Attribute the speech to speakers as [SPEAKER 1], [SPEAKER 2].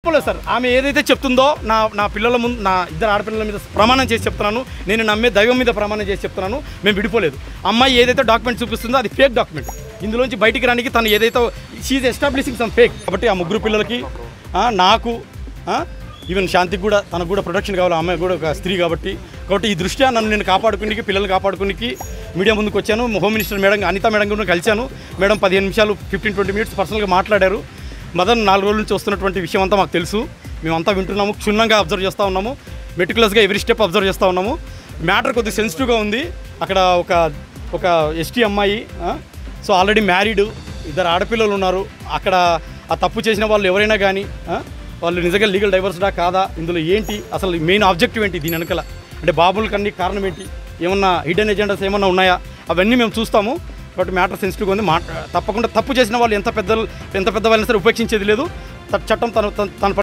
[SPEAKER 1] Sir ఆమె ఏదైతే చెప్తుందో నా పిల్లల ముందు నా ఇద్దరు ఆడపిల్లల మీద ప్రమాణం చేసి చెప్తున్నాను. నేను నమ్మే దైవం మీద ప్రమాణం చేసి చెప్తున్నాను. మేము విడిపోలేదు. అమ్మాయి ఏదైతే డాక్యుమెంట్ చూపిస్తుందో అది ఫేక్ డాక్యుమెంట్. ఇందులోంచి బయటికి రానికి తను ఏదైతే షీఈ్ ఎస్టాబ్లిషింగ్ సమ్ ఫేక్. కాబట్టి ఆ ముగ్గురు పిల్లలకి నాకు ఈవెన్ శాంతికి కూడా తనకు కూడా ప్రొటెక్షన్ కావాలి. అమ్మాయి కూడా ఒక స్త్రీ కాబట్టి ఈ దృష్ట్యా నన్ను నేను కాపాడుకునికి పిల్లల్ని కాపాడుకునికి మీడియా ముందుకు వచ్చాను. Home minister madam Anitha madam కూడా కలిశాను. మేడం 15 నిమిషాలు 15-20 మినిట్స్ పర్సనల్గా మాట్లాడారు. మదన్ 4 రోజుల నుంచి వస్తున్నటువంటి విషయం అంతా మాకు తెలుసు. మేమంతా వింటున్నాము, క్షుణ్ణంగా అబ్జర్వ్ చేస్తూ ఉన్నాము, మెటికులస్గా ఎవ్రీ స్టెప్ అబ్జర్వ్ చేస్తూ ఉన్నాము. మ్యాటర్ కొద్దిగా సెన్సిటివ్గా ఉంది. అక్కడ ఒక ఎస్టీ అమ్మాయి, సో ఆల్రెడీ మ్యారీడ్, 2 ఆడపిల్లలు ఉన్నారు. అక్కడ ఆ తప్పు చేసిన వాళ్ళు ఎవరైనా కానీ వాళ్ళు నిజంగా లీగల్ డైవర్స్డా కాదా, ఇందులో ఏంటి అసలు మెయిన్ ఆబ్జెక్టివ్ ఏంటి, దీని వెనకాల అంటే బాబుల కన్నీ కారణం ఏంటి, ఏమన్నా హిడెన్ ఎజెండాస్ ఏమన్నా ఉన్నాయా, అవన్నీ మేము చూస్తాము. కాబట్టి మ్యాటర్ సెన్సిటివ్గా ఉంది. తప్పకుండా తప్పు చేసిన వాళ్ళు ఎంత పెద్ద వాళ్ళని సరే ఉపేక్షించేది లేదు. చట్టం తన